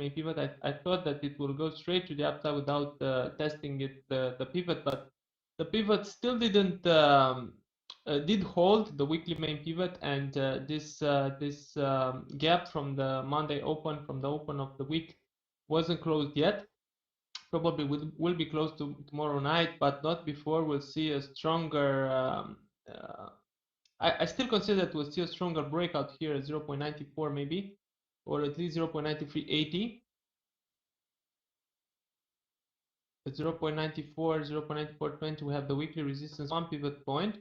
main pivot. I thought that it will go straight to the upside without testing it the pivot, but the pivot still didn't did hold the weekly main pivot, and this gap from the Monday open, from the open of the week, wasn't closed yet. Probably will be closed tomorrow night, but not before we'll see a stronger. I still consider that we'll see a stronger breakout here at 0.94 maybe, or at least 0.9380. At 0.94, 0.9420, we have the weekly resistance, one pivot point.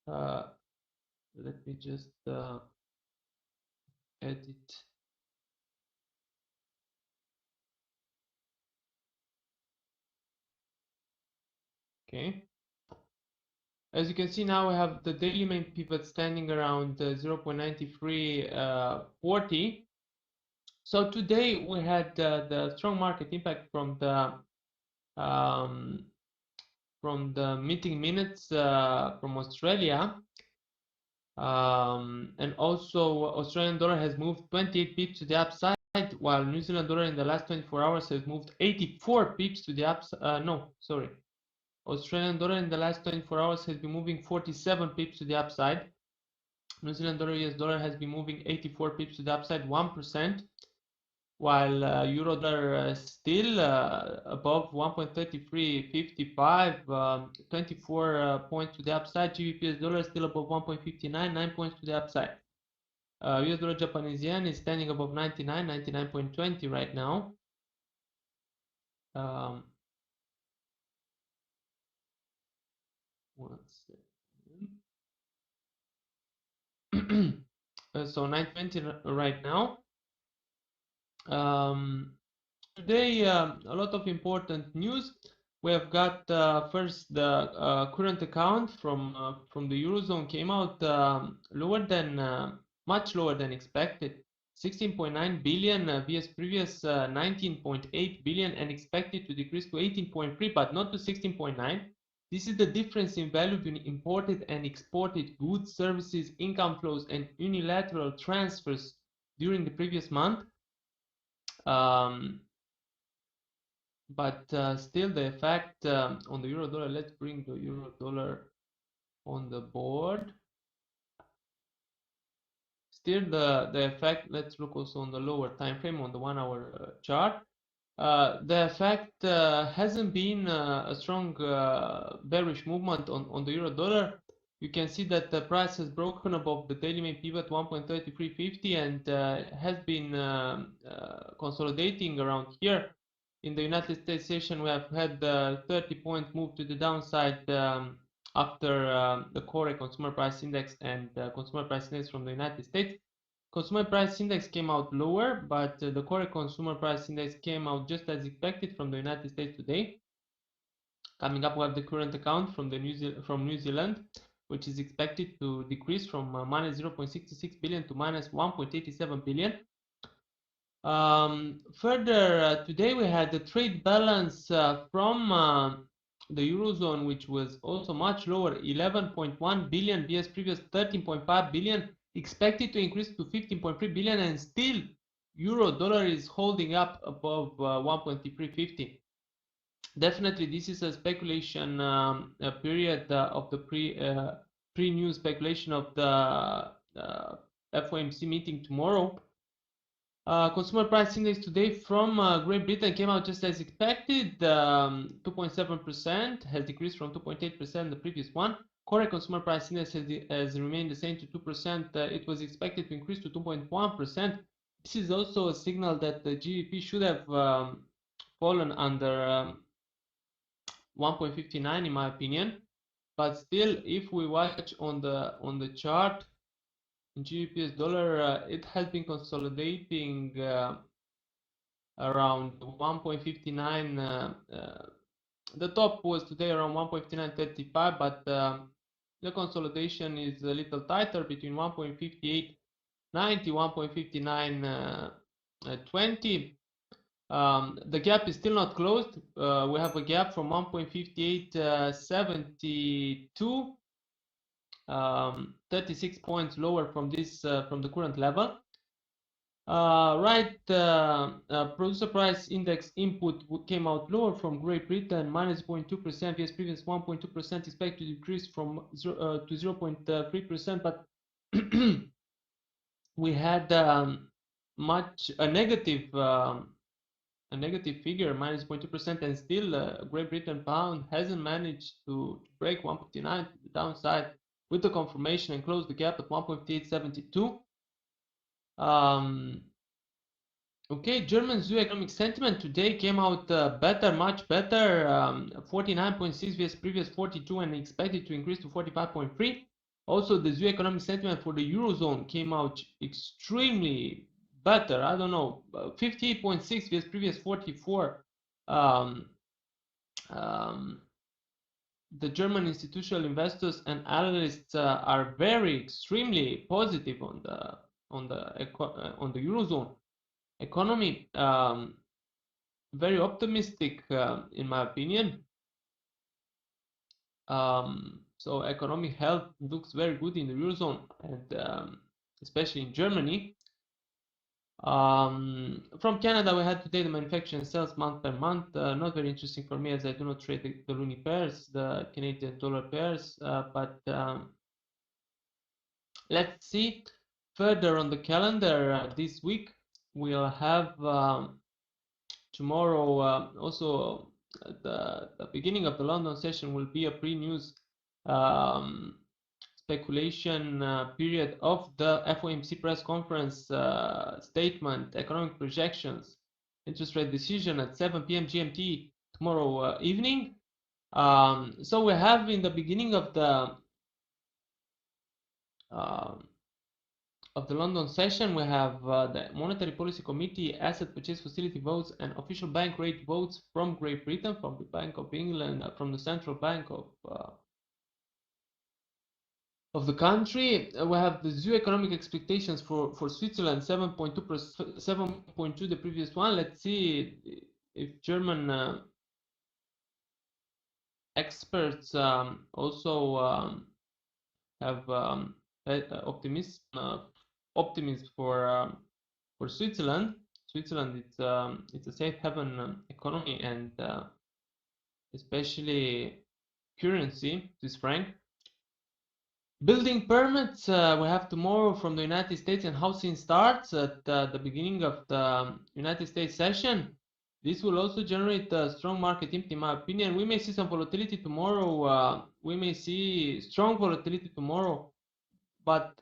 Let me just edit. Okay. As you can see now, we have the daily main pivot standing around 0.9340. So today we had the strong market impact from the meeting minutes from Australia. And also Australian dollar has moved 28 pips to the upside, while New Zealand dollar in the last 24 hours has moved 84 pips to the upside. No, sorry. Australian dollar in the last 24 hours has been moving 47 pips to the upside. New Zealand dollar US dollar has been moving 84 pips to the upside, 1%, while euro dollar still above 1.3355, 24 points to the upside. GBP US dollar still above 1.59, 9 points to the upside. US dollar Japanese yen is standing above 99, 99.20 right now. One second. So 920 right now. Today, a lot of important news. We have got first the current account from the Eurozone came out lower than much lower than expected, 16.9 billion vs previous 19.8 billion, and expected to decrease to 18.3, but not to 16.9. This is the difference in value between imported and exported goods, services, income flows, and unilateral transfers during the previous month. But still the effect on the euro dollar, let's bring the euro dollar on the board. Still the effect, let's look also on the lower time frame, on the 1 hour chart. The effect hasn't been a strong bearish movement on the euro dollar. You can see that the price has broken above the daily main pivot 1.3350 and has been consolidating around here. In the United States session, we have had the 30-point move to the downside after the core consumer price index and consumer price index from the United States. Consumer price index came out lower, but the core consumer price index came out just as expected from the United States today. Coming up, we have the current account from New Zealand, which is expected to decrease from minus 0.66 billion to minus 1.87 billion. Further, today we had the trade balance from the Eurozone, which was also much lower, 11.1 billion vs previous 13.5 billion, expected to increase to 15.3 billion, and still euro dollar is holding up above 1.350. Definitely, this is a speculation period of the pre-news speculation of the FOMC meeting tomorrow. Consumer price index today from Great Britain came out just as expected, 2.7%, has decreased from 2.8% the previous one. Core consumer price index has remained the same to 2%. It was expected to increase to 2.1%. This is also a signal that the GDP should have fallen under 1.59 in my opinion. But still, if we watch on the chart, GBP dollar, it has been consolidating around 1.59. The top was today around 1.5935, but the consolidation is a little tighter between 1.5890, 1.5920. The gap is still not closed. We have a gap from 1.5872. 36 points lower from this from the current level. Producer price index input came out lower from Great Britain, minus 0.2%, vs previous 1.2%, expected to decrease from 0 to 0.3%, but we had a negative figure, minus 0.2%, and still Great Britain pound hasn't managed to break 159 to the downside with the confirmation and close the gap at 1.872. Okay, German zoo economic sentiment today came out better, much better, 49.6 vs previous 42, and expected to increase to 45.3. Also, the zoo economic sentiment for the Eurozone came out extremely better. I don't know, 58.6 vs previous 44. Um, um, the German institutional investors and analysts are very extremely positive on the Eurozone economy, very optimistic in my opinion. So economic health looks very good in the Eurozone, and especially in Germany. From Canada, we had today the manufacturing sales month per month. Not very interesting for me, as I do not trade the loonie pairs, the Canadian dollar pairs, but let's see. Further on the calendar this week, we'll have tomorrow also the beginning of the London session will be a pre-news um, speculation period of the FOMC press conference statement, economic projections, interest rate decision at 7 p.m. GMT tomorrow evening. So we have in the beginning of the London session, we have the Monetary Policy Committee, Asset Purchase Facility votes, and official bank rate votes from Great Britain, from the Bank of England, from the Central Bank of the country. We have the zoo economic expectations for Switzerland, 7.2%, 7.2 the previous one. Let's see if German experts also have optimism for Switzerland. Switzerland, it's a safe haven economy, and especially currency, Swiss franc. Building permits we have tomorrow from the United States, and housing starts at the beginning of the United States session. This will also generate a strong market impact, in my opinion. We may see some volatility tomorrow. We may see strong volatility tomorrow, but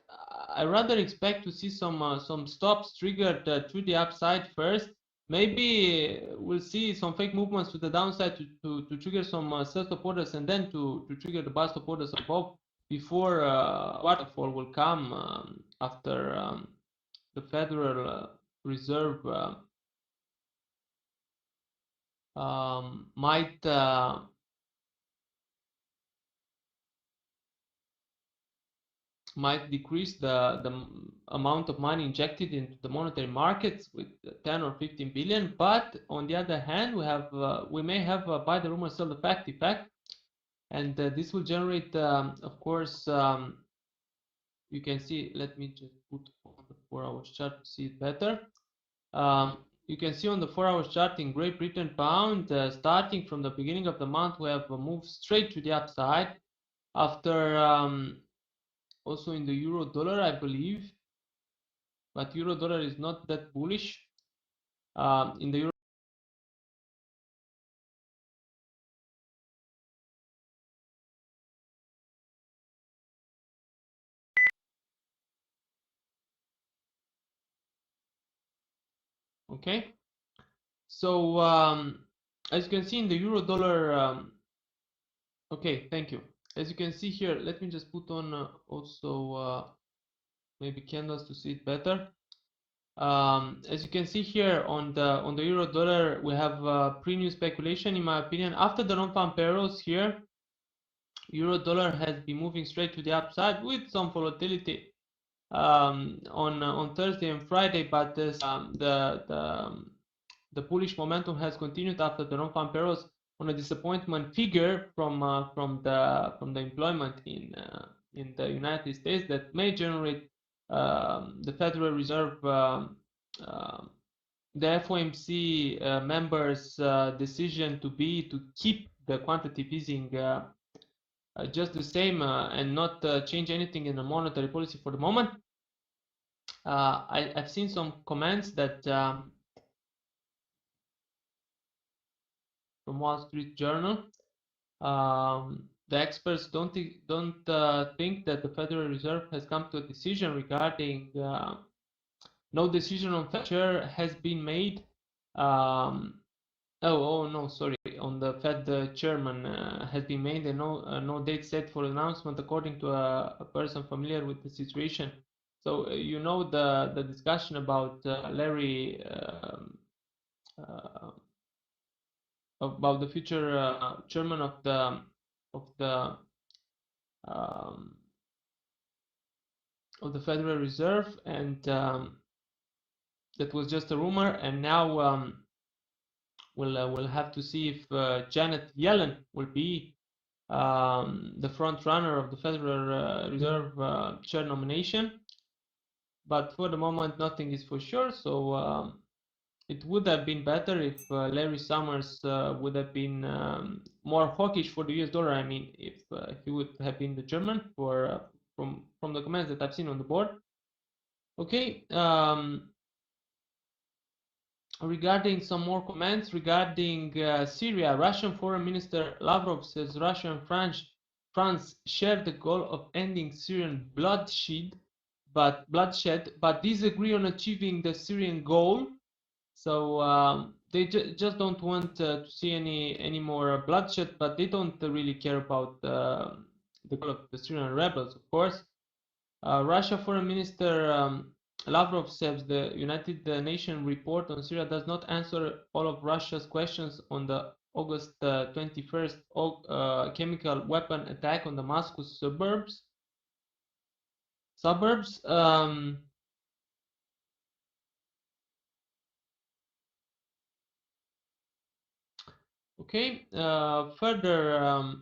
I rather expect to see some stops triggered to the upside first. Maybe we'll see some fake movements to the downside to trigger some sell stop orders, and then to trigger the buy stop orders above before waterfall will come after the Federal Reserve might decrease the amount of money injected into the monetary markets with 10 or 15 billion. But on the other hand, we may have a buy the rumor, sell the fact effect, and this will generate, of course, you can see. Let me just put on the 4-hour chart to see it better. You can see on the 4-hour chart in Great Britain pound, starting from the beginning of the month, we have moved straight to the upside after also in the euro dollar, I believe, but euro dollar is not that bullish. In the euro, okay. So as you can see in the euro dollar, okay, thank you. As you can see here, let me just put on also maybe candles to see it better. As you can see here on the euro dollar, we have pre-news speculation, in my opinion. After the non-farm payrolls here, euro dollar has been moving straight to the upside with some volatility on Thursday and Friday, but this, the bullish momentum has continued after the non-farm payrolls on a disappointment figure from the employment in the United States that may generate the Federal Reserve the FOMC members' decision to keep the quantitative easing just the same and not change anything in the monetary policy for the moment. I've seen some comments that from Wall Street Journal, the experts don't think that the Federal Reserve has come to a decision regarding no decision on Fed chair has been made. No, sorry. On the Fed chairman has been made, and no date set for announcement, according to a person familiar with the situation. So you know the discussion about Larry about the future chairman of the of the um, of the Federal Reserve, and that was just a rumor. And now we'll have to see if Janet Yellen will be the front runner of the Federal Reserve chair nomination. But for the moment, nothing is for sure. So it would have been better if Larry Summers would have been more hawkish for the US dollar. I mean, if he would have been the German for from the comments that I've seen on the board. Okay. Regarding some more comments regarding Syria, Russian Foreign Minister Lavrov says Russia and France share the goal of ending Syrian bloodshed, but disagree on achieving the Syrian goal. So they just don't want to see any more bloodshed, but they don't really care about the goal of the Syrian rebels, of course. Russia Foreign Minister Lavrov says the United Nations report on Syria does not answer all of Russia's questions on the August 21st chemical weapon attack on Damascus suburbs. Okay, further,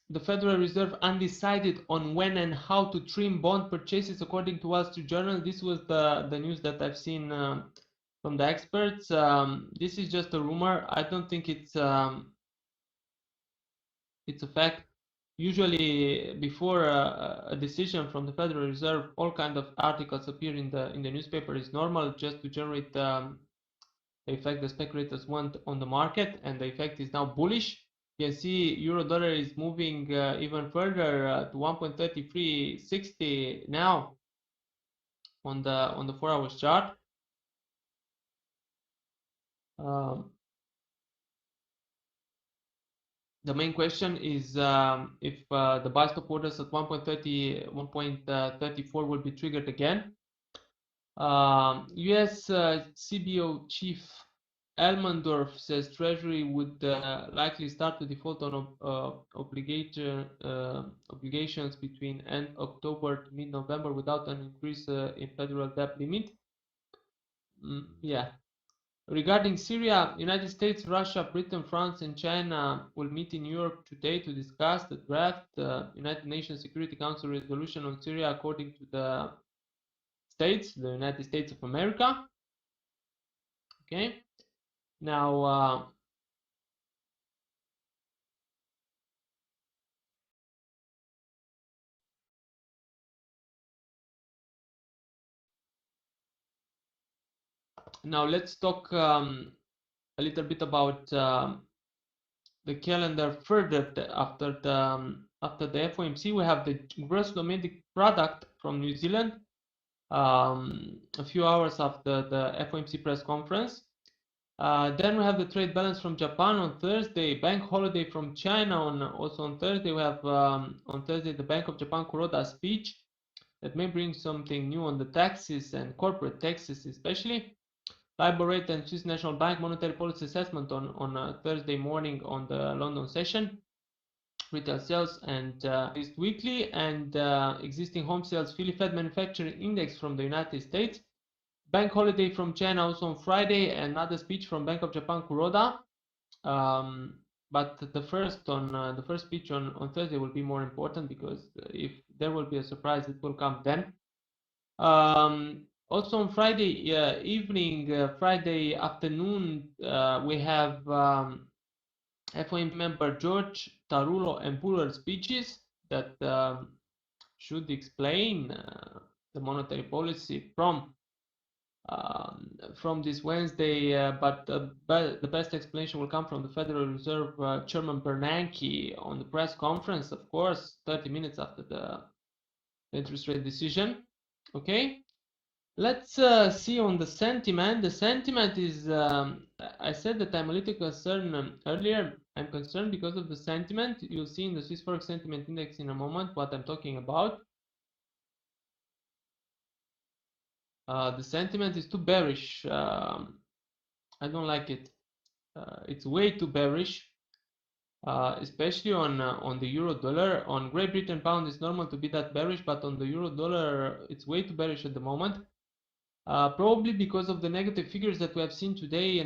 the Federal Reserve undecided on when and how to trim bond purchases, according to Wall Street Journal. This was the news that I've seen from the experts. This is just a rumor. I don't think it's a fact. Usually, before a decision from the Federal Reserve, all kind of articles appear in the newspaper. Is normal, just to generate the effect the speculators want on the market, and the effect is now bullish. You can see euro dollar is moving even further to 1.3360 now on the 4 hours chart. The main question is if the buy stop orders at 1.34 will be triggered again. US CBO chief Elmendorf says Treasury would likely start to default on obligations between end October to mid-November without an increase in federal debt limit. Yeah. Regarding Syria, United States, Russia, Britain, France, and China will meet in Europe today to discuss the draft United Nations Security Council resolution on Syria, according to the United States of America. Okay. Now, let's talk a little bit about the calendar further. After the FOMC, we have the gross domestic product from New Zealand a few hours after the FOMC press conference. Then we have the trade balance from Japan on Thursday, bank holiday from China also on Thursday. We have on Thursday the Bank of Japan Kuroda speech that may bring something new on the taxes and corporate taxes especially. LIBOR rate and Swiss National Bank monetary policy assessment on Thursday morning on the London session. Retail sales and least weekly, and existing home sales Philly Fed manufacturing index from the United States. Bank holiday from China also on Friday, another speech from Bank of Japan Kuroda. but the first speech on Thursday will be more important, because if there will be a surprise, it will come then. Also on Friday evening, Friday afternoon, we have FOMC member George Tarulo and Buller speeches that should explain the monetary policy from this Wednesday, but the best explanation will come from the Federal Reserve Chairman Bernanke on the press conference, of course, 30 minutes after the interest rate decision. Okay, let's see on the sentiment. The sentiment is, I said that I'm a little concerned earlier. I'm concerned because of the sentiment. You'll see in the Swiss Forex Sentiment Index in a moment what I'm talking about. The sentiment is too bearish. I don't like it. It's way too bearish, especially on the euro dollar. On Great Britain pound, it's normal to be that bearish, but on the euro dollar, it's way too bearish at the moment. Probably because of the negative figures that we have seen today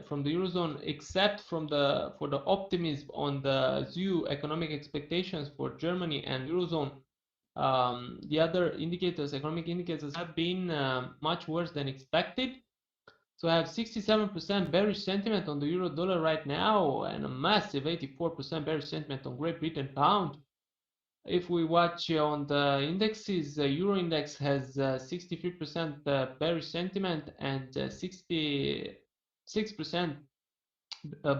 from the eurozone, except for the optimism on the ZEW economic expectations for Germany and eurozone. The other indicators, economic indicators, have been much worse than expected. So I have 67% bearish sentiment on the euro dollar right now, and a massive 84% bearish sentiment on Great Britain pound. If we watch on the indexes, the euro index has 63% bearish sentiment and 66%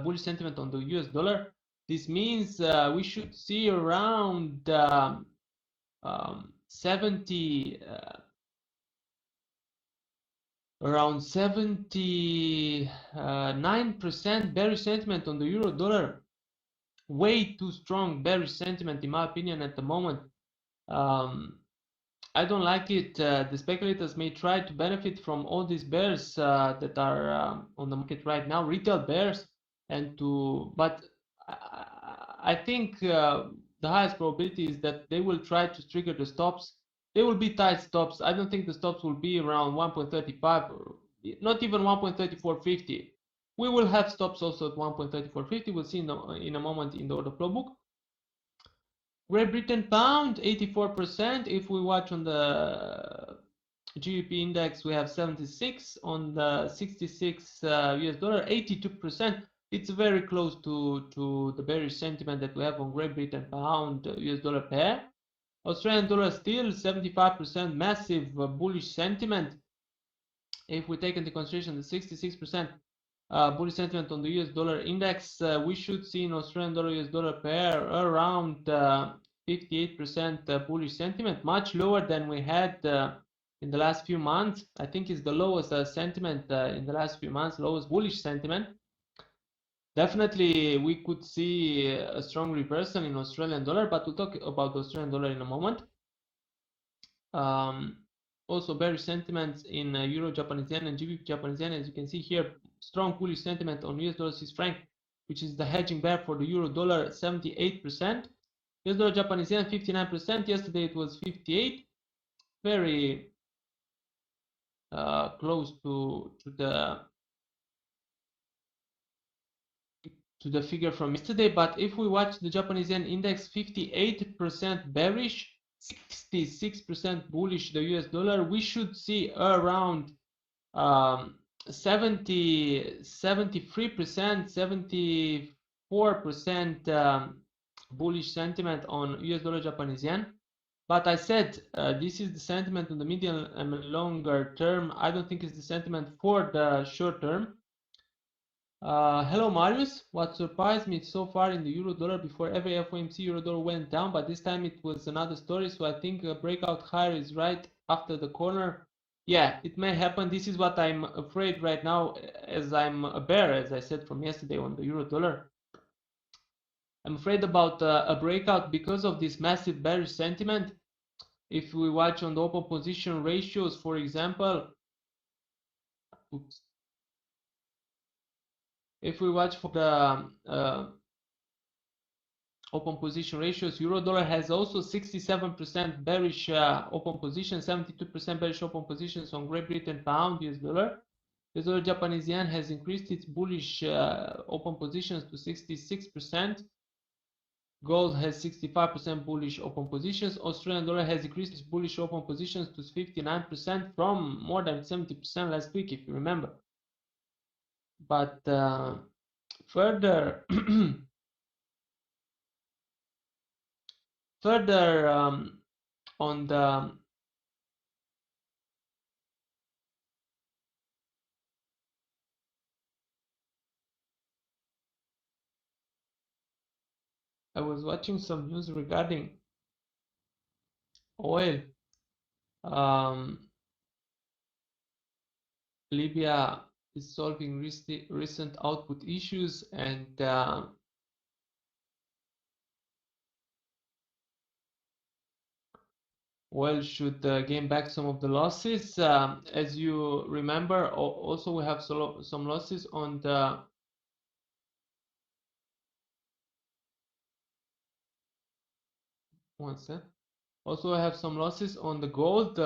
bullish sentiment on the US dollar. This means we should see around 70 around 79% bearish sentiment on the euro dollar. Way too strong bearish sentiment, in my opinion, at the moment. I don't like it. The speculators may try to benefit from all these bears that are on the market right now, retail bears, but I think the highest probability is that they will try to trigger the stops. They will be tight stops. I don't think the stops will be around 1.35 or not even 1.3450. We will have stops also at 1.3450. We'll see in a moment in the order flow book. Great Britain pound 84%. If we watch on the GBP index, we have 76. On the 66 US dollar, 82%. It's very close to the bearish sentiment that we have on Great Britain pound US dollar pair. Australian dollar still 75% massive bullish sentiment. If we take into consideration the 66% bullish sentiment on the US dollar index, we should see in Australian dollar US dollar pair around 58% bullish sentiment, much lower than we had in the last few months. I think it's the lowest sentiment in the last few months, lowest bullish sentiment. Definitely we could see a strong reversal in Australian dollar, but we'll talk about the Australian dollar in a moment. Also bearish sentiments in Euro Japanese yen and GBP Japanese yen. As you can see here, strong bullish sentiment on US dollar Swiss franc, which is the hedging pair for the euro dollar, 78%. US dollar Japanese yen 59%. Yesterday it was 58. Very close to the figure from yesterday. But if we watch the Japanese yen index, 58% bearish, 66% bullish the US dollar, we should see around 73%, 74% bullish sentiment on US dollar Japanese yen. But I said this is the sentiment on the medium and longer term. I don't think it's the sentiment for the short term. Hello Marius, what surprised me so far in the euro dollar, before every FOMC euro dollar went down, but this time it was another story, so I think a breakout higher is right after the corner. Yeah, it may happen. This is what I'm afraid right now, as I'm a bear, as I said from yesterday on the euro dollar. I'm afraid about a breakout because of this massive bearish sentiment. If we watch on the open position ratios, for example, oops. If we watch for the open position ratios, euro dollar has also 67% bearish open position, 72% bearish open positions on Great Britain pound US dollar. US dollar Japanese yen has increased its bullish open positions to 66%. Gold has 65% bullish open positions. Australian dollar has increased its bullish open positions to 59% from more than 70% last week, if you remember. But further, further on the I was watching some news regarding oil. Libya is solving recent output issues, and oil should gain back some of the losses. As you remember, also we have some losses on the one sec. Also, I have some losses on the gold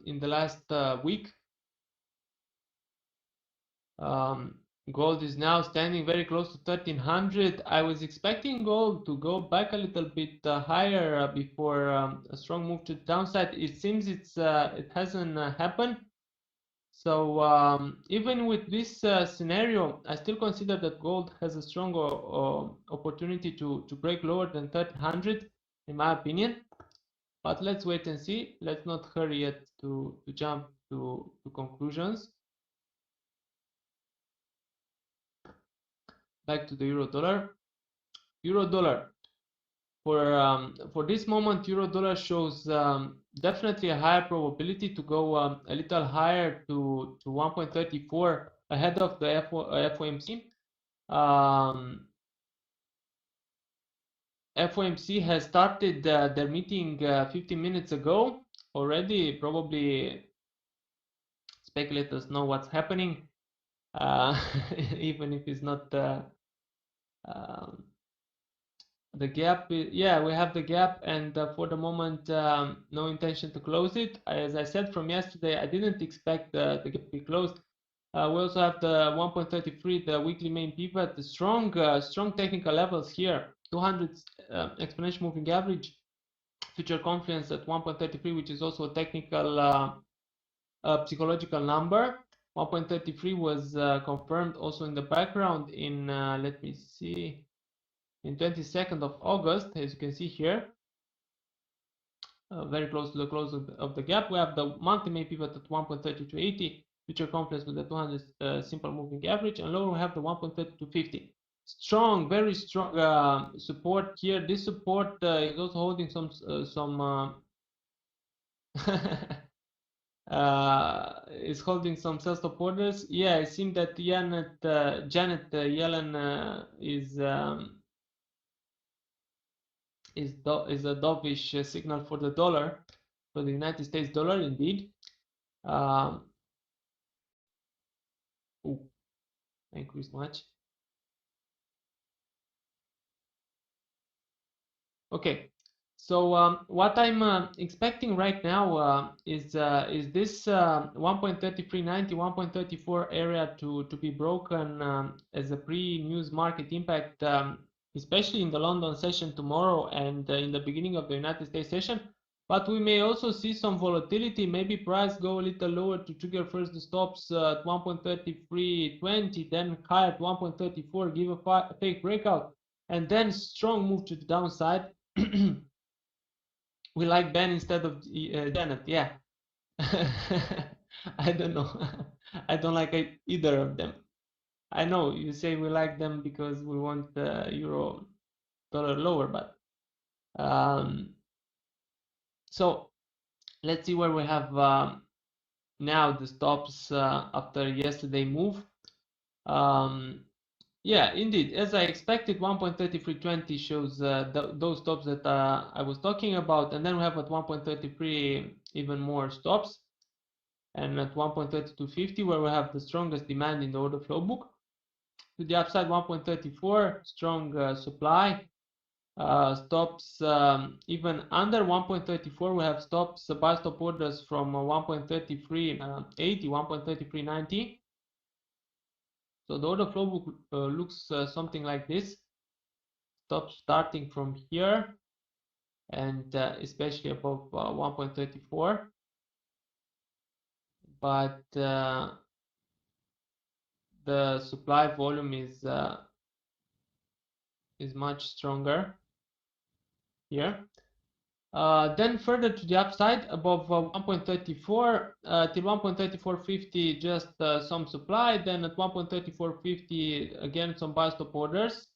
in the last week. Gold is now standing very close to 1300. I was expecting gold to go back a little bit higher before a strong move to the downside. It seems it hasn't happened. So even with this scenario, I still consider that gold has a strong opportunity to break lower than 1300, in my opinion. But let's wait and see. Let's not hurry yet to jump to conclusions. Back to the euro dollar. Euro dollar. For this moment, euro dollar shows definitely a higher probability to go a little higher to 1.34 ahead of the FOMC. FOMC has started their meeting 15 minutes ago already. Probably speculators know what's happening, even if it's not the gap. Yeah, we have the gap, and for the moment, no intention to close it. As I said from yesterday, I didn't expect the gap to be closed. We also have the 1.33, the weekly main pivot, the strong technical levels here. 200 exponential moving average, future confluence at 1.33, which is also a technical psychological number. 1.33 was confirmed also in the background in let me see, in 22nd of August, as you can see here, very close to the close of the gap. We have the monthly main pivot at 1.3280, future confluence with the 200 simple moving average, and lower we have the 1.3250. Strong, very strong support here. This support is also holding some is holding some sell stop orders. Yeah, it seems that Janet Yellen is a dovish signal for the dollar, for the United States dollar, indeed. Increased much. Okay, so what I'm expecting right now is this 1.3390, 1.34 area to be broken as a pre-news market impact, especially in the London session tomorrow and in the beginning of the United States session. But we may also see some volatility. Maybe price go a little lower to trigger first the stops at 1.3320, then higher at 1.34, give a fake breakout, and then strong move to the downside. We like Ben instead of Janet. Yeah. I don't know. I don't like either of them. I know you say we like them because we want the euro dollar lower, but so let's see where we have now the stops after yesterday move. Yeah, indeed, as I expected, 1.3320 shows those stops that I was talking about, and then we have at 1.33 even more stops, and at 1.3250 where we have the strongest demand in the order flow book. To the upside, 1.34, strong supply. Stops even under 1.34, we have stops, buy stop orders from 1.3380, 1.3390. So the order flow book looks something like this. Stop starting from here, and especially above 1.34. But the supply volume is much stronger here. Then further to the upside above 1.34 till 1.3450, just some supply. Then at 1.3450 again some buy stop orders.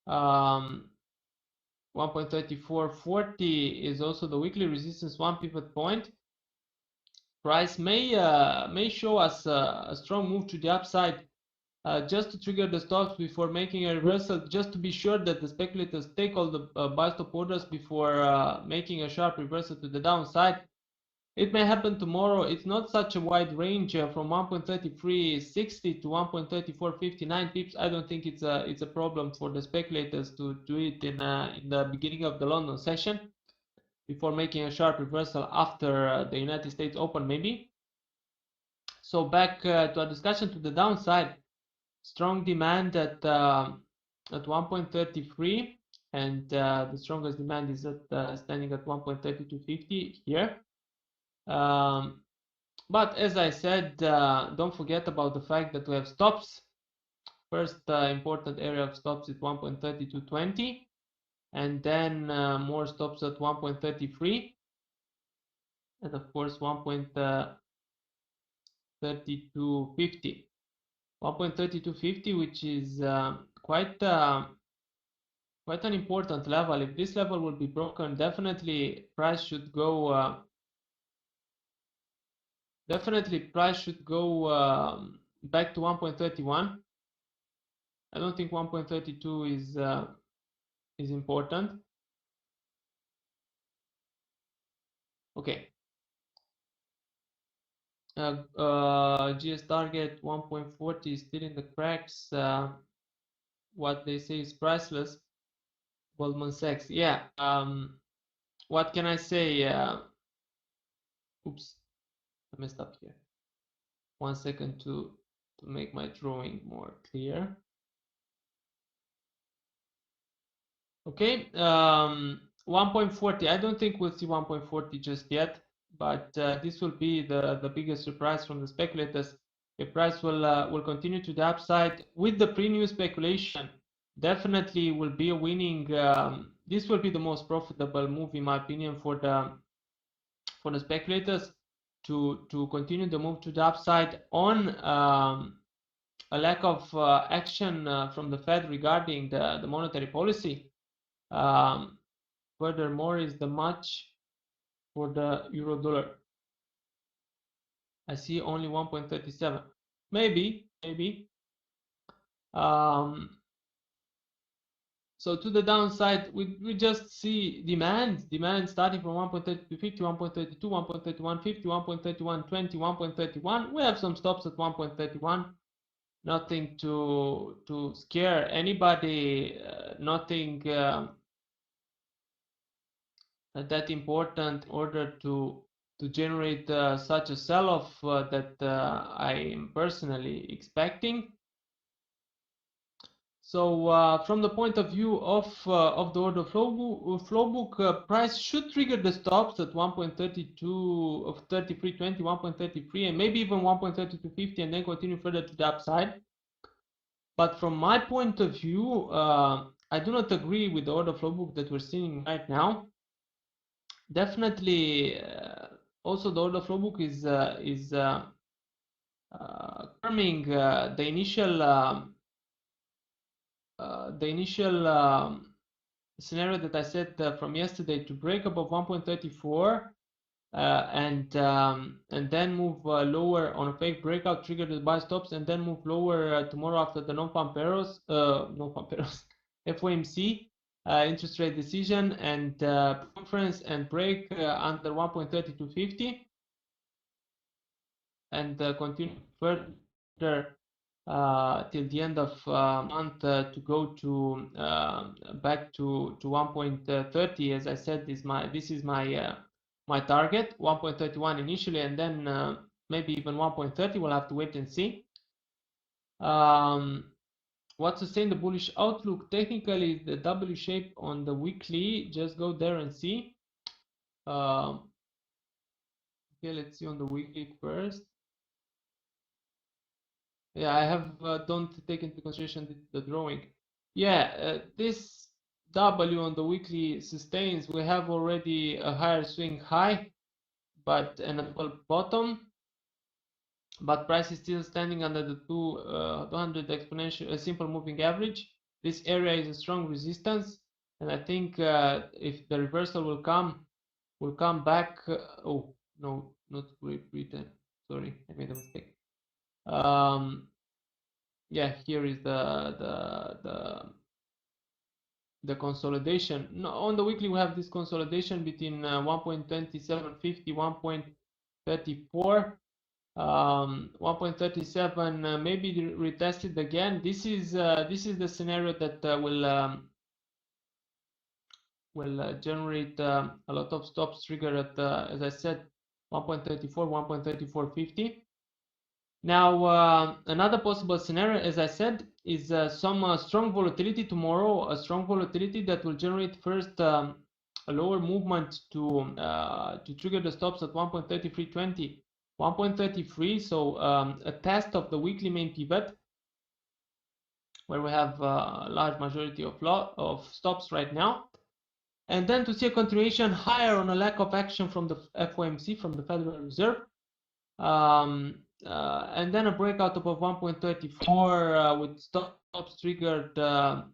1.3440 is also the weekly resistance, one pivot point. Price may show us a strong move to the upside, just to trigger the stops before making a reversal, just to be sure that the speculators take all the buy stop orders before making a sharp reversal to the downside. It may happen tomorrow. It's not such a wide range from 1.3360 to 1.3459 pips. I don't think it's a problem for the speculators to do it in the beginning of the London session before making a sharp reversal after the United States Open maybe. So back to our discussion to the downside. Strong demand at 1.33, and the strongest demand is at standing at 1.3250 here. But as I said, don't forget about the fact that we have stops. First important area of stops is 1.3220, and then more stops at 1.33, and of course 1.3250. 1.3250, which is quite an important level. If this level will be broken, definitely price should go back to 1.31. I don't think 1.32 is important. Okay. GS target 1.40 is still in the cracks. What they say is priceless. Goldman Sachs. Yeah. What can I say? Oops, I messed up here. 1 second to make my drawing more clear. Okay. 1.40. I don't think we'll see 1.40 just yet, but this will be the biggest surprise from the speculators. The price will continue to the upside with the pre-news speculation. Definitely will be a winning. This will be the most profitable move, in my opinion, for the speculators to continue the move to the upside on a lack of action from the Fed regarding the monetary policy. Furthermore, is the match for the euro dollar. I see only 1.37. Maybe. So to the downside, we just see demand starting from 1.3250, 1.32, 1.3150, 1.3120, 1.31. We have some stops at 1.31. Nothing to scare anybody. Nothing that important in order to generate such a sell-off that I am personally expecting. So from the point of view of the order flow book, price should trigger the stops at 1.32 of 33.20, 1.33, and maybe even 1.3250, and then continue further to the upside. But from my point of view, I do not agree with the order flow book that we're seeing right now. Definitely, also the order flow book is confirming the initial scenario that I said from yesterday, to break above 1.34 and then move lower on a fake breakout, trigger the buy stops, and then move lower tomorrow after the non-pamperos FOMC interest rate decision and conference, and break under 1.3250 and continue further till the end of month to go to back to 1.30. As I said, this is my my target, 1.31 initially, and then maybe even 1.30. We'll have to wait and see. What sustain the bullish outlook technically is the W shape on the weekly. Just go there and see. Okay, let's see on the weekly first. Yeah, I have don't take into consideration the drawing. Yeah, this W on the weekly sustains. We have already a higher swing high, but and a bottom, but price is still standing under the 200 exponential simple moving average. This area is a strong resistance, and I think if the reversal will come back. Oh no, not Great Britain. Sorry, I made a mistake. Yeah, here is the consolidation. No, on the weekly we have this consolidation between 1.2750, 1.34, 1.37, maybe retested again. This is the scenario that will generate a lot of stops trigger at as I said 1.34, 1.3450. Now, another possible scenario, as I said, is some strong volatility tomorrow, a strong volatility that will generate first a lower movement to trigger the stops at 1.3320, 1.33. So a test of the weekly main pivot, where we have a large majority of stops right now, and then to see a continuation higher on a lack of action from the FOMC, from the Federal Reserve. And then a breakout above 1.34 with stops triggered also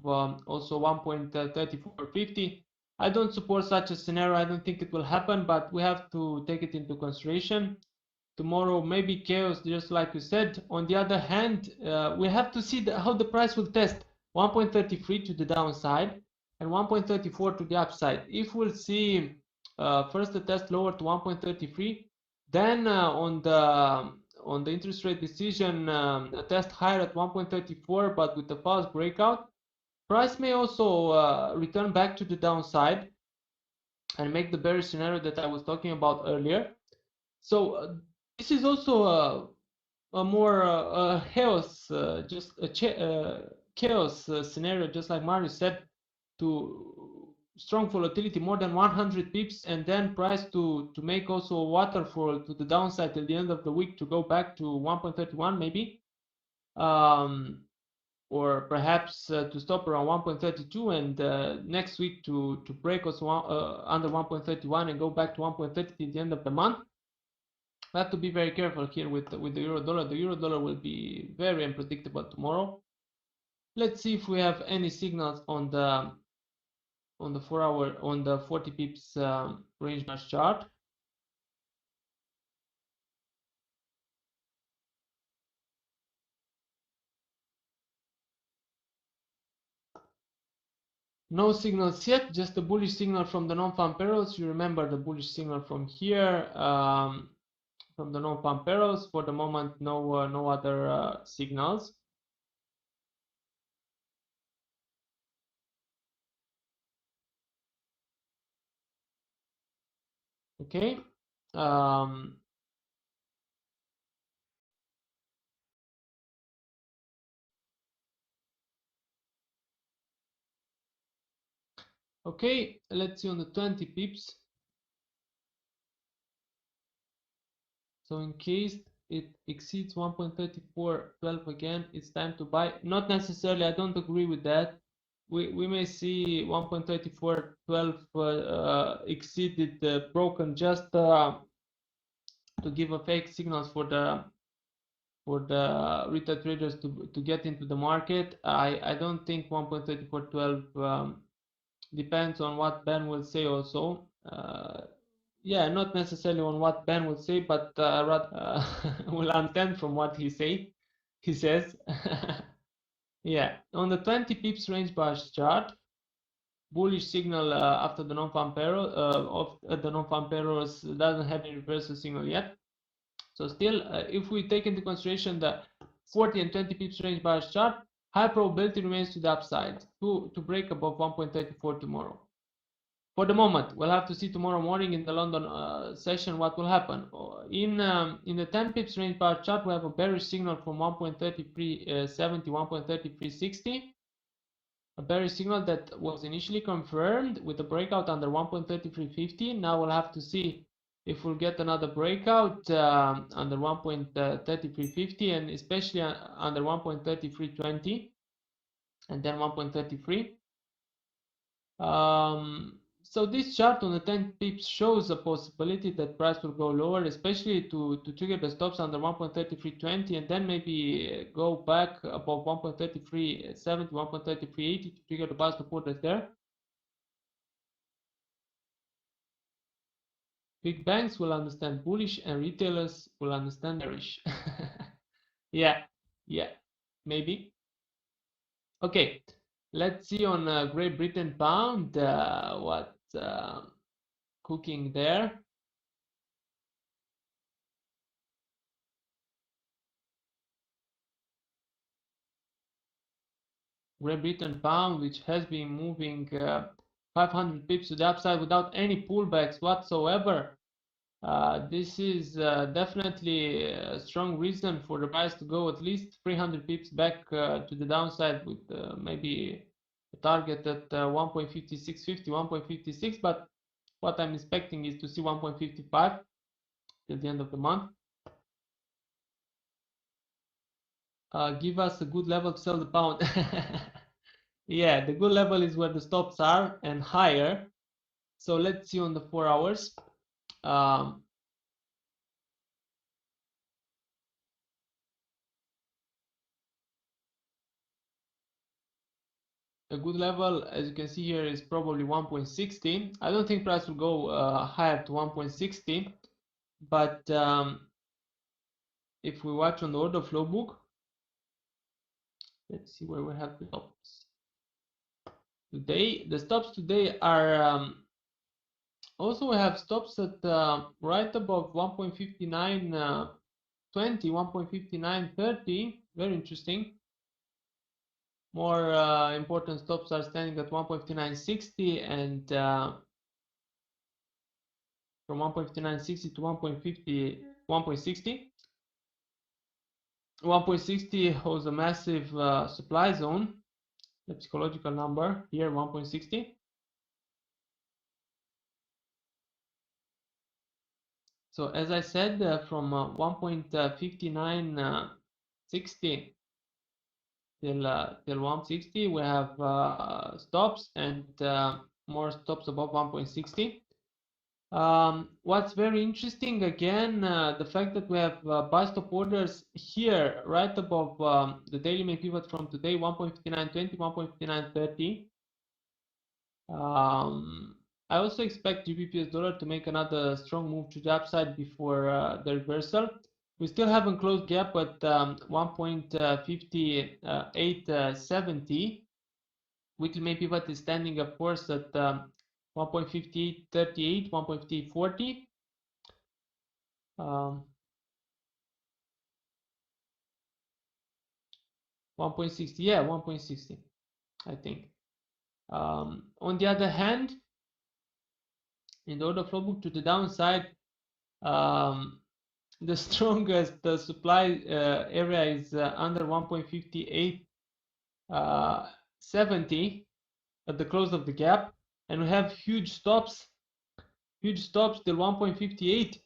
1.3450. I don't support such a scenario. I don't think it will happen, but we have to take it into consideration. Tomorrow maybe chaos, just like you said. On the other hand, we have to see how the price will test 1.33 to the downside and 1.34 to the upside. If we'll see first the test lower to 1.33, then on the interest rate decision, a test higher at 1.34, but with a fast breakout, price may also return back to the downside and make the bearish scenario that I was talking about earlier. So this is also a more chaos, just a chaos scenario, just like Mario said, to strong volatility, more than 100 pips, and then price to make also a waterfall to the downside till the end of the week to go back to 1.31 maybe, or perhaps to stop around 1.32 and next week to break us under 1.31 and go back to 1.30 at the end of the month. We have to be very careful here with the euro dollar. The euro dollar will be very unpredictable tomorrow. Let's see if we have any signals on the 4-hour, on the 40 pips range match chart. No signals yet, just a bullish signal from the non-farm payrolls. You remember the bullish signal from here, from the non-farm payrolls. For the moment, no other signals. Okay. Okay, let's see on the 20 pips. So in case it exceeds 1.3412 again, it's time to buy. Not necessarily, I don't agree with that. We may see 1.3412 exceeded, broken, just to give a fake signals for the retail traders to get into the market. I don't think 1.3412 depends on what Ben will say also. Yeah, not necessarily on what Ben would say, but rather will understand from what he says. Yeah, on the 20 pips range bars chart, bullish signal after the non-farm payroll of the non-farm payrolls doesn't have a reversal signal yet. So still, if we take into consideration the 40 and 20 pips range bars chart, high probability remains to the upside to break above 1.34 tomorrow. for the moment. We'll have to see tomorrow morning in the London session what will happen. In the 10 pips range bar chart, we have a bearish signal from 1.3370, 1.3360. A bearish signal that was initially confirmed with a breakout under 1.3350. Now we'll have to see if we'll get another breakout under 1.3350 and especially under 1.3320 and then 1.33. So this chart on the 10 pips shows a possibility that price will go lower, especially to trigger the stops under 1.3320 and then maybe go back above 1.3370, 1.3380 to trigger the buy support that's there. Big banks will understand bullish and retailers will understand bearish. Yeah, maybe. Okay, let's see on Great Britain pound what cooking there. Great Britain pound, which has been moving 500 pips to the upside without any pullbacks whatsoever. This is definitely a strong reason for the price to go at least 300 pips back to the downside with maybe a target at 1.5650, 1.56, but what I'm expecting is to see 1.55 till the end of the month. Give us a good level to sell the pound. Yeah, the good level is where the stops are and higher. So let's see on the 4 hours. Um, a good level, as you can see here, is probably 1.60. I don't think price will go higher to 1.60, but if we watch on the order flow book, let's see where we have the stops. Today, the stops today are also we have stops at right above 1.5920, 1.5930. Very interesting. More important stops are standing at 1.5960 and from 1.5960 to 1.50, 1.60. 1.60 holds a massive supply zone, the psychological number here, 1.60. So as I said, from 1.5960 till 160, we have stops and more stops above 1.60. What's very interesting again, the fact that we have buy stop orders here right above the daily main pivot from today, 1.5920, 1.5930. I also expect GBP dollar to make another strong move to the upside before the reversal. We still haven't closed gap at 1.5870. Weekly main pivot is standing, of course, at 1.5838, 1.5840. 1.60, yeah, 1.60, I think. On the other hand, in the order flow book to the downside, the strongest supply area is under 1.5870 at the close of the gap, and we have huge stops till 1.58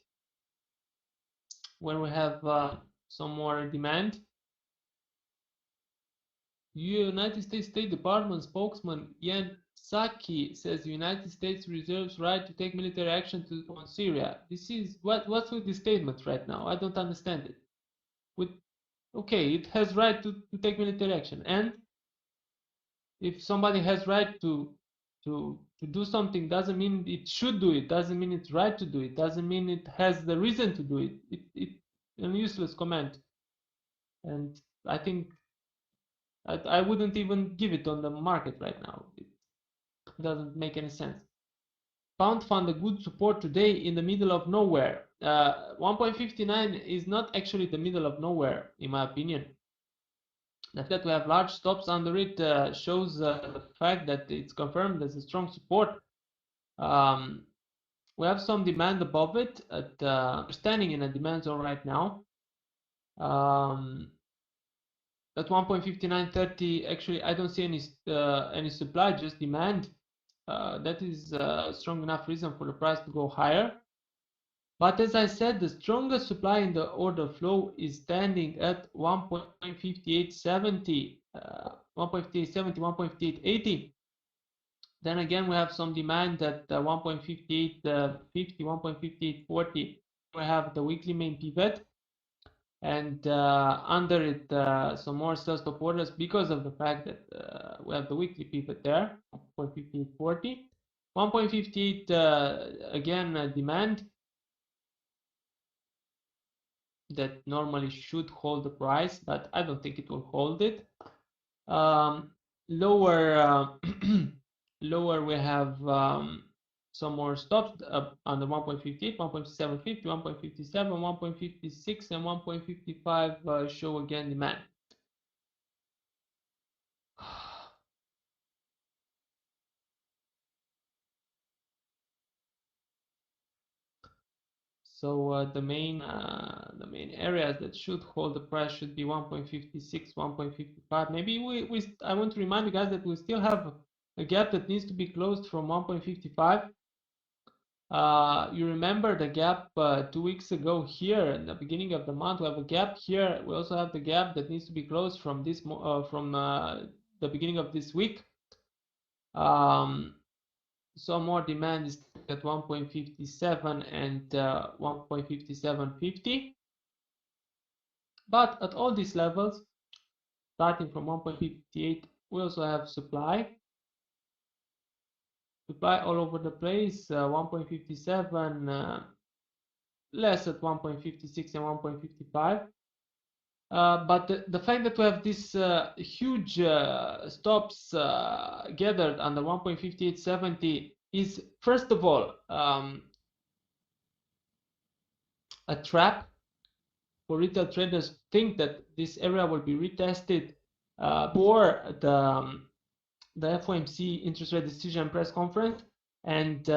when we have some more demand. United States State Department spokesman Yen Psaki says the United States reserves right to take military action on Syria. This is what's with this statement right now? I don't understand it. Okay, it has right to take military action, and if somebody has right to do something, doesn't mean it should do it, doesn't mean it's right to do it, doesn't mean it has the reason to do it. It's a useless comment, and I think I wouldn't even give it on the market right now. It doesn't make any sense. Pound found a good support today in the middle of nowhere. 1.59 is not actually the middle of nowhere, in my opinion. The fact that we have large stops under it shows the fact that it's confirmed as a strong support. We have some demand above it. We're standing in a demand zone right now. At 1.5930, actually, I don't see any supply, just demand. That is a strong enough reason for the price to go higher. But as I said, the strongest supply in the order flow is standing at 1.5870, 1.5870, 1.5880. Then again, we have some demand at 1.5850, 1.5840. We have the weekly main pivot, and under it some more sell stop orders because of the fact that we have the weekly pivot there, 1.5840. 1.58 again, demand that normally should hold the price, but I don't think it will hold it. Lower lower we have some more stops under 1.58, 1.750, 1.57, 1.56, and 1.55 show again demand. So the main areas that should hold the price should be 1.56, 1.55. Maybe I want to remind you guys that we still have a gap that needs to be closed from 1.55. You remember the gap 2 weeks ago here in the beginning of the month. We have a gap here. We also have the gap that needs to be closed from this the beginning of this week. Some more demand is at 1.57 and 1.5750. But at all these levels, starting from 1.58, we also have supply. Supply all over the place, 1.57, less at 1.56 and 1.55. But the fact that we have these huge stops gathered under 1.5870 is, first of all, a trap for retail traders. Think that this area will be retested for the FOMC interest rate decision press conference, and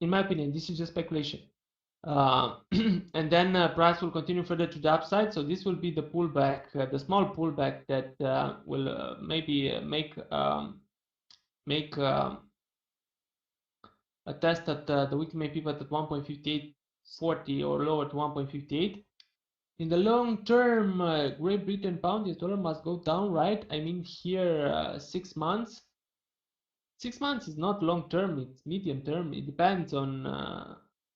in my opinion, this is just speculation. And then price will continue further to the upside. So this will be the pullback, the small pullback that will maybe make a test at the weekly main pivot at 1.5840 or lower to 1.58. In the long term, Great Britain pound US dollar must go down, right? I mean here 6 months. 6 months is not long term, it's medium term. It depends on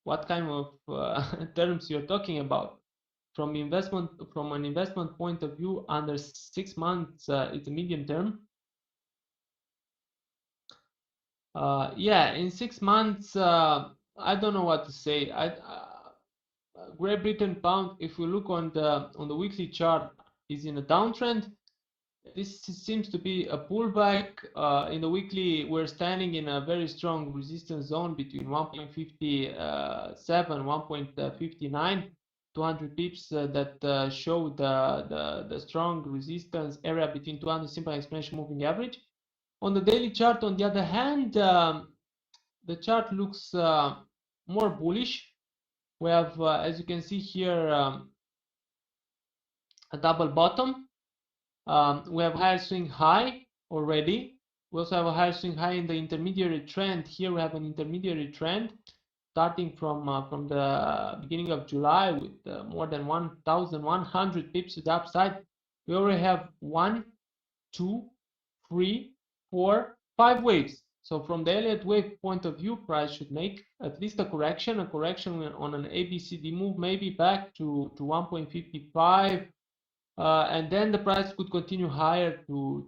what kind of terms you're talking about. From an investment point of view, under 6 months, it's a medium term. Yeah, in 6 months, I don't know what to say. Great Britain pound, if we look on the weekly chart, is in a downtrend. This seems to be a pullback. In the weekly, we're standing in a very strong resistance zone between 1.57, 1.59, 200 pips that show the strong resistance area between 200 simple exponential moving average. On the daily chart, on the other hand, the chart looks more bullish. We have, as you can see here, a double bottom. We have higher swing high already. We also have a higher swing high in the intermediary trend. Here we have an intermediary trend starting from the beginning of July with more than 1,100 pips to the upside. We already have 1, 2, 3, 4, 5 waves. So from the Elliott wave point of view, price should make at least a correction on an ABCD move, maybe back to 1.55. And then the price could continue higher to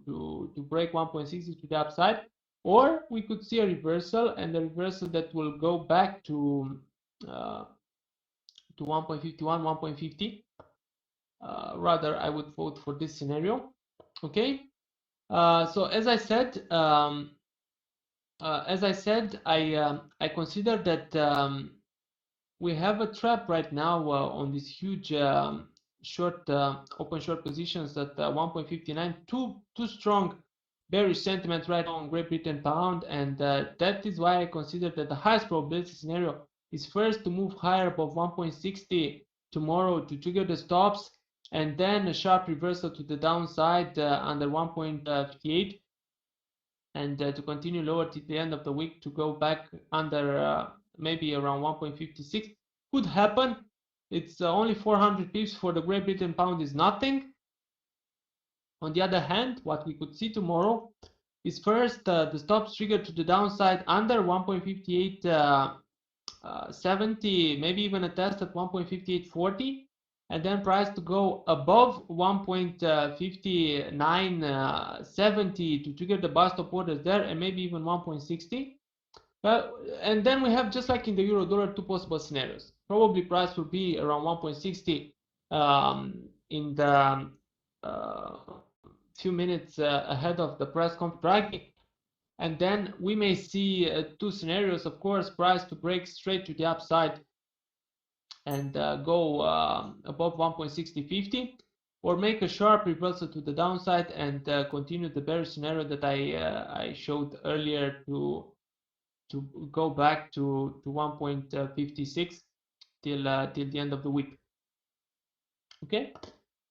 break 1.60 to the upside, or we could see a reversal, and the reversal that will go back to 1.51, 1.50. Rather, I would vote for this scenario. Okay. So as I said, I consider that we have a trap right now on this huge short open short positions at 1.59, too strong bearish sentiment right now on Great Britain pound, and that is why I consider that the highest probability scenario is first to move higher above 1.60 tomorrow to trigger the stops, and then a sharp reversal to the downside under 1.58, and to continue lower till the end of the week to go back under maybe around 1.56. Could happen. It's only 400 pips for the Great Britain pound is nothing. On the other hand, what we could see tomorrow is first the stops triggered to the downside under 1.5870, maybe even a test at 1.5840, and then price to go above 1.5970 to trigger the buy stop orders there, and maybe even 1.60. And then we have, just like in the euro dollar, two possible scenarios. Probably price will be around 1.60 in the few minutes ahead of the press conference Draghi, and then we may see two scenarios. Of course, price to break straight to the upside and go above 1.6050, or make a sharp reversal to the downside and continue the bearish scenario that I showed earlier to go back to 1.56 till the end of the week. Okay,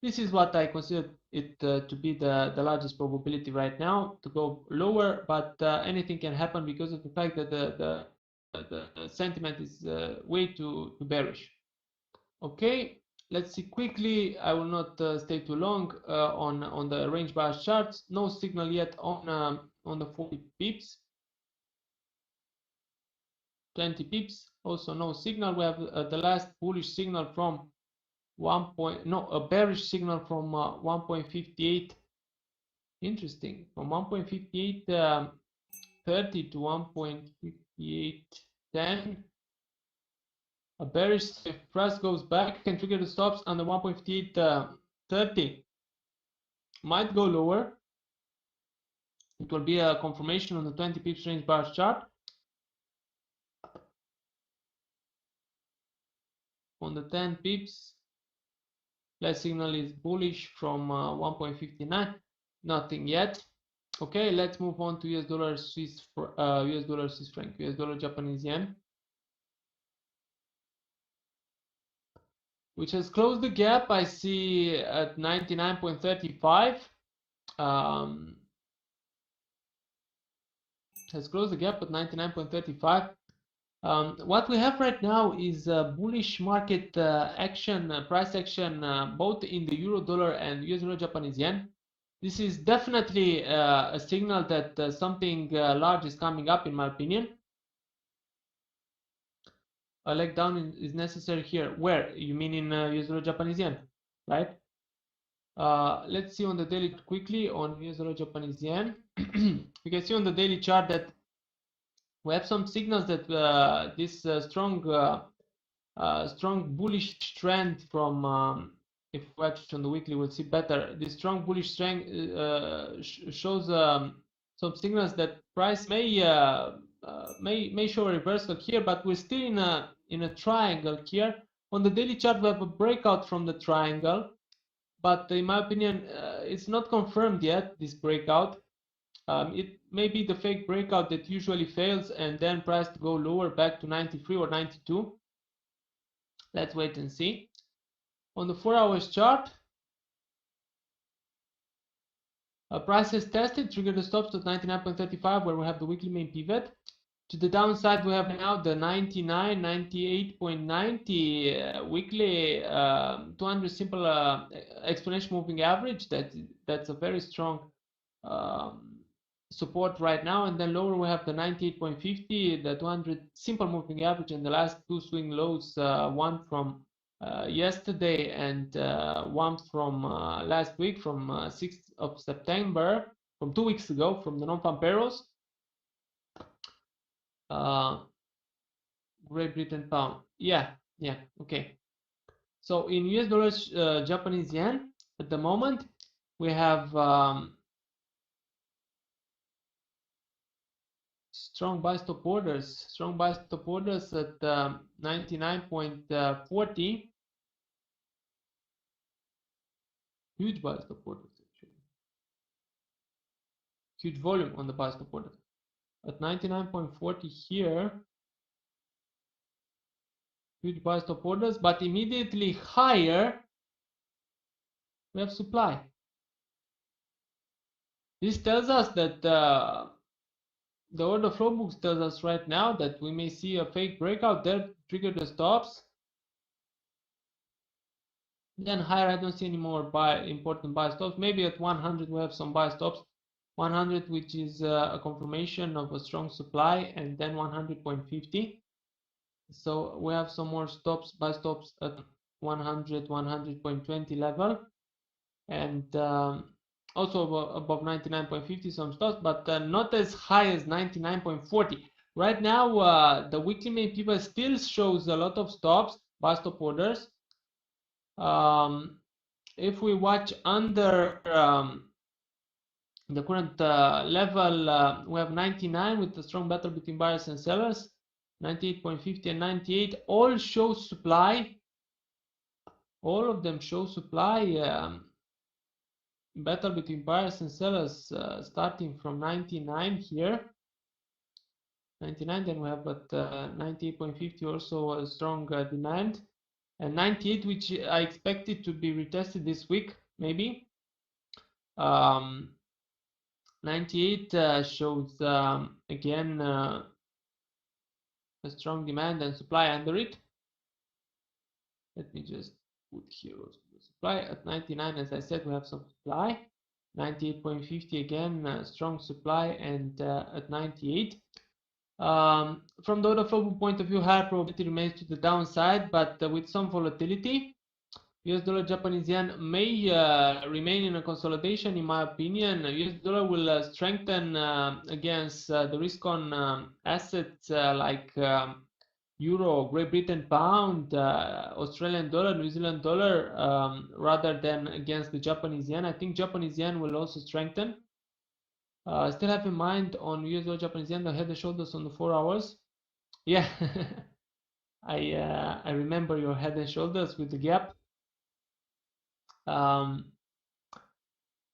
this is what I consider it to be the largest probability right now to go lower, but anything can happen because of the fact that the sentiment is way too bearish. Okay, let's see quickly. I will not stay too long on the range bar charts. No signal yet on the 40 pips. 20 pips, also no signal. We have the last bullish signal from a bearish signal from 1.58. Interesting, from 1.5830 to 1.5810. A bearish, if price goes back, can trigger the stops under 1.5830. Might go lower. It will be a confirmation on the 20 pips range bar chart. On the 10 pips, last signal is bullish from 1.59. Nothing yet. Okay, let's move on to US dollar Swiss franc, US dollar Japanese yen, which has closed the gap. I see at 99.35. Has closed the gap at 99.35. What we have right now is bullish market action, price action, both in the euro dollar and US dollar Japanese yen. This is definitely a signal that something large is coming up, in my opinion. A leg down is necessary here. Where? You mean in US dollar Japanese yen, right? Let's see on the daily quickly on US dollar Japanese yen. You can see on the daily chart that we have some signals that this strong bullish trend from if we watch on the weekly, we'll see better. This strong bullish trend shows some signals that price may show a reversal here, but we're still in a triangle here. On the daily chart, we have a breakout from the triangle, but in my opinion, it's not confirmed yet, this breakout. It may be the fake breakout that usually fails and then price to go lower back to 93 or 92. Let's wait and see. On the 4 hours chart, price has tested, triggered the stops at 99.35, where we have the weekly main pivot. To the downside, we have now the 99, 98.90 weekly 200 simple exponential moving average. That's a very strong support right now. And then lower, we have the 98.50, the 200 simple moving average, and the last two swing lows, one from yesterday and one from last week, from 6th of September, from 2 weeks ago, from the non-farm payrolls. Great Britain pound. Yeah, okay. So in US dollars, Japanese yen, at the moment, we have strong buy stop orders. Strong buy stop orders at 99.40. Huge buy stop orders, actually. huge volume on the buy stop orders. At 99.40 here, huge buy stop orders, but immediately higher we have supply. This tells us that the order flow books tells us right now that we may see a fake breakout there, trigger the stops. Then higher, I don't see any more important buy stops. Maybe at 100 we have some buy stops. 100, which is a confirmation of a strong supply, and then 100.50. So we have some more stops, buy stops at 100, 100.20 level, and also above 99.50 some stops, but not as high as 99.40. Right now, the weekly main pivot still shows a lot of stops, buy stop orders. If we watch under the current level, we have 99 with a strong battle between buyers and sellers. 98.50 and 98 all show supply. All of them show supply. Battle between buyers and sellers starting from 99 here. 99, then we have at 98.50 also a strong demand. And 98, which I expect it to be retested this week, maybe. 98 shows again a strong demand and supply under it. Let me just put here also the supply. At 99, as I said, we have some supply. 98.50 again, strong supply, and at 98. From the order flow point of view, higher probability remains to the downside, but with some volatility. US dollar Japanese yen may remain in a consolidation, in my opinion. US dollar will strengthen against the risk on assets like Euro, Great Britain pound, Australian dollar, New Zealand dollar, rather than against the Japanese yen. I think Japanese yen will also strengthen. Still have in mind on US dollar Japanese yen the head and shoulders on the 4 hours. Yeah, I remember your head and shoulders with the gap.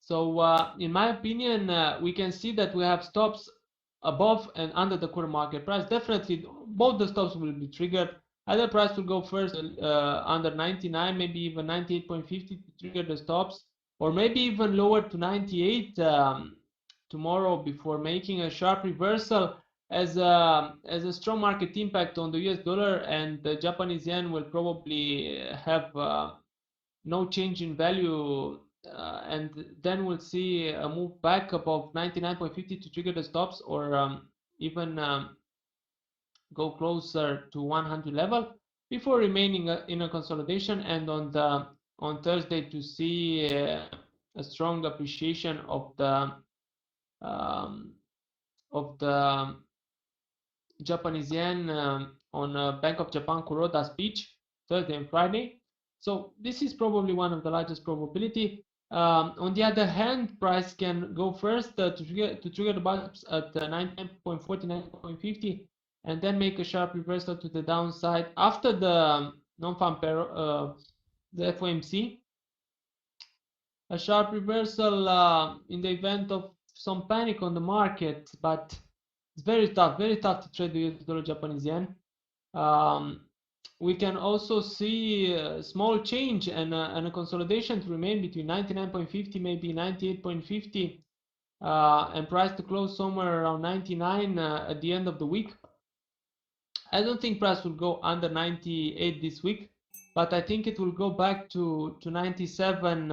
So in my opinion, we can see that we have stops above and under the current market price. Definitely both the stops will be triggered. Either price will go first under 99, maybe even 98.50 to trigger the stops, or maybe even lower to 98 tomorrow before making a sharp reversal as a strong market impact on the US dollar, and the Japanese yen will probably have no change in value, and then we'll see a move back above 99.50 to trigger the stops, or even go closer to 100 level before remaining in a consolidation, and on Thursday to see a strong appreciation of the Japanese yen on Bank of Japan Kuroda speech Thursday and Friday. So this is probably one of the largest probability. On the other hand, price can go first to trigger the bottoms at 99.40, 99.50, and then make a sharp reversal to the downside after the non-farm pair, the FOMC. A sharp reversal in the event of some panic on the market, but it's very tough to trade the US dollar Japanese yen. We can also see a small change and a consolidation to remain between 99.50, maybe 98.50, and price to close somewhere around 99 at the end of the week. I don't think price will go under 98 this week, but I think it will go back to 97.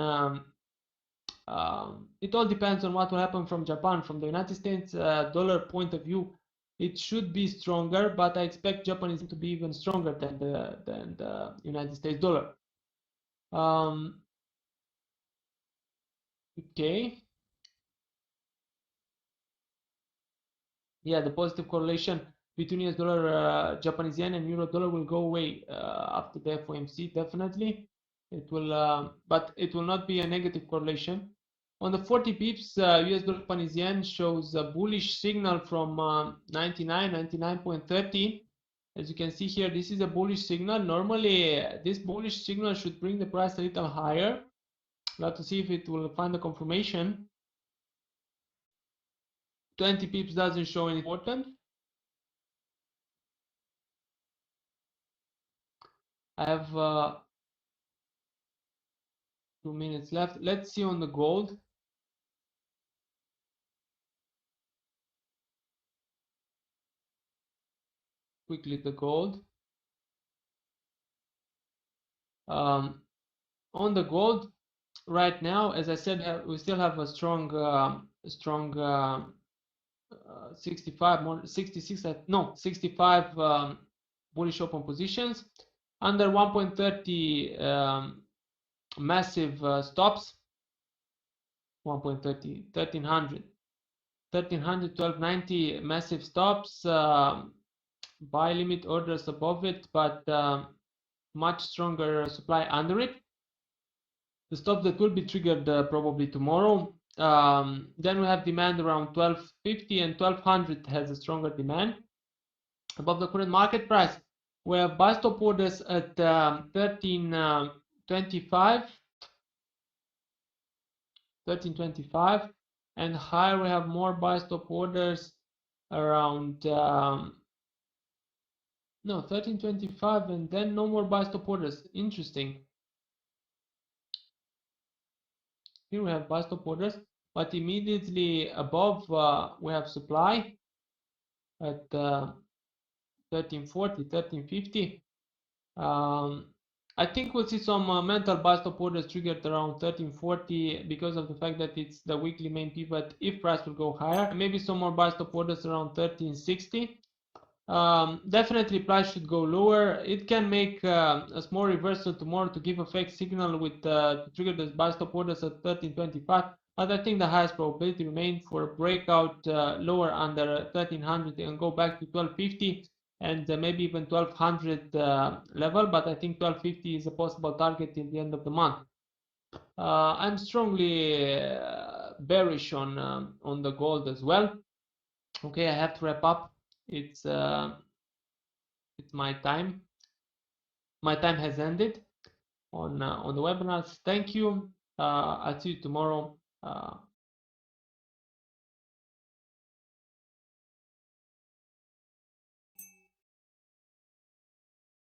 It all depends on what will happen from Japan. From the United States dollar point of view, it should be stronger, but I expect Japanese to be even stronger than the United States dollar. Okay. Yeah, the positive correlation between US dollar, Japanese yen, and Euro dollar will go away after the FOMC. Definitely, it will, but it will not be a negative correlation. On the 40 pips, US dollar Japanese yen shows a bullish signal from 99, 99.30. As you can see here, this is a bullish signal. Normally, this bullish signal should bring the price a little higher. We'll have to see if it will find a confirmation. 20 pips doesn't show any important. I have 2 minutes left. Let's see on the gold. Quickly the gold. On the gold right now, as I said, we still have a strong 65 more 66 no 65 bullish open positions under 1.30 massive stops. 1.30 1300 1290 massive stops, buy limit orders above it, but much stronger supply under it. The stop that will be triggered probably tomorrow. Then we have demand around 1250 and 1200 has a stronger demand above the current market price. We have buy stop orders at 1325, and higher we have more buy stop orders around no 1325, and then no more buy stop orders. Interesting. Here we have buy stop orders, but immediately above we have supply at 1340, 1350. I think we'll see some mental buy stop orders triggered around 1340 because of the fact that it's the weekly main pivot if price will go higher. Maybe some more buy stop orders around 1360. Definitely price should go lower. It can make a small reversal tomorrow to give a fake signal with to trigger the buy stop orders at 1325, but I think the highest probability remains for a breakout lower under 1300 and go back to 1250 and maybe even 1200 level, but I think 1250 is a possible target in the end of the month. I'm strongly bearish on the gold as well. Okay, I have to wrap up. It's my time. My time has ended on the webinars. Thank you. I'll see you tomorrow.